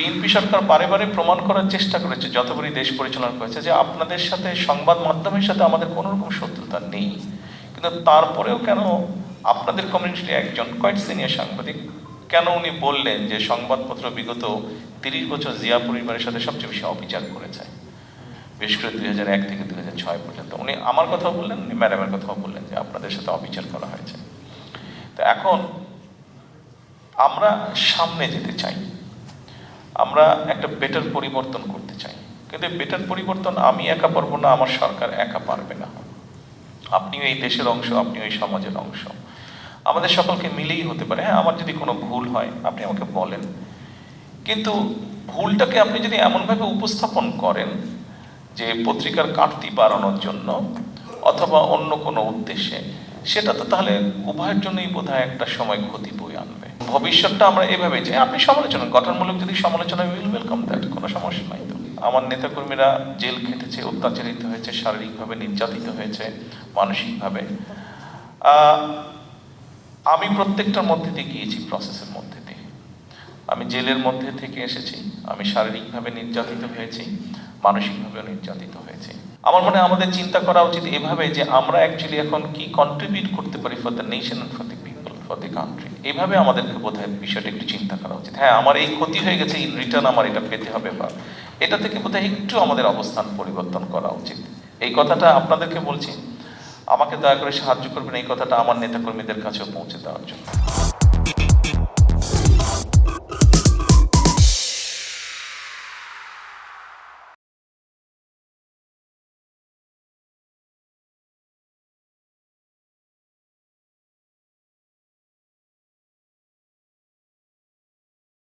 BNP সরকার বারে বারে প্রমাণ করার চেষ্টা করেছে যতবারই দেশ পরিচালনা করেছে যে আপনাদের সাথে সংবাদ মাধ্যমের সাথে আমাদের কোনো রকম শত্রুতা নেই, কিন্তু তারপরেও কেন আপনাদের কমিউনিটির একজন কোয়াইট সিনিয়র সাংবাদিক কেন উনি বললেন যে সংবাদপত্র বিগত 30 বছর জিয়া পরিবারের সাথে সবচেয়ে বেশি অবিচার করেছে, বিশেষ করে 2001 থেকে 2006 পর্যন্ত। উনি আমার কথাও বললেন, উনি ম্যাডামের কথাও বললেন যে আপনাদের সাথে অবিচার করা হয়েছে। তো এখন আমরা সামনে যেতে চাই, আমরা একটা বেটার পরিবর্তন করতে চাই, কিন্তু বেটার পরিবর্তন আমি একা পারবো না, আমার সরকার একা পারবে না। আপনিও এই দেশের অংশ, আপনিও এই সমাজের অংশ, আমাদের সকলকে মিলেই হতে পারে। হ্যাঁ, আমার যদি কোনো ভুল হয় আপনি আমাকে বলেন, কিন্তু ভুলটাকে আপনি যদি এমনভাবে উপস্থাপন করেন যে পত্রিকার কাটতি বাড়ানোর জন্য অথবা অন্য কোনো উদ্দেশ্যে, সেটা তো তাহলে উভয়ের জন্যই বোধহয় একটা সময় ক্ষতি বয়ে আনবে। ভবিষ্যৎটা আমরা এভাবে চাই, আপনি সমালোচনা, গঠনমূলক যদি সমালোচনা উইল ওয়েলকাম দ্যাট, কোনো সমস্যা নাই তো। আমার নেতাকর্মীরা জেল খেটেছে, অত্যাচারিত হয়েছে, শারীরিকভাবে নির্যাতিত হয়েছে, মানসিকভাবে। আমি প্রত্যেকটার মধ্যে দিয়ে গিয়েছি, প্রসেসের মধ্যে দিয়ে। আমি জেলের মধ্যে থেকে এসেছি, আমি শারীরিকভাবে নির্যাতিত হয়েছি, মানসিকভাবেও নির্যাতিত হয়েছি। আমার মনে হয় আমাদের চিন্তা করা উচিত এভাবে যে আমরা অ্যাকচুয়ালি এখন কি কন্ট্রিবিউট করতে পারি for the nation and for the people, for the country. এইভাবে আমাদেরকে বোধহয় বিষয়টা একটু চিন্তা করা উচিত। হ্যাঁ, আমার এই ক্ষতি হয়ে গেছে, ইন রিটার্ন আমার এটা পেতে হবে, বা এটা থেকে বোধহয় একটু আমাদের অবস্থান পরিবর্তন করা উচিত। এই কথাটা আপনাদেরকে বলছি, আমাকে দয়া করে সাহায্য করবেন এই কথাটা আমার নেতাকর্মীদের কাছেও পৌঁছে দেওয়ার জন্য।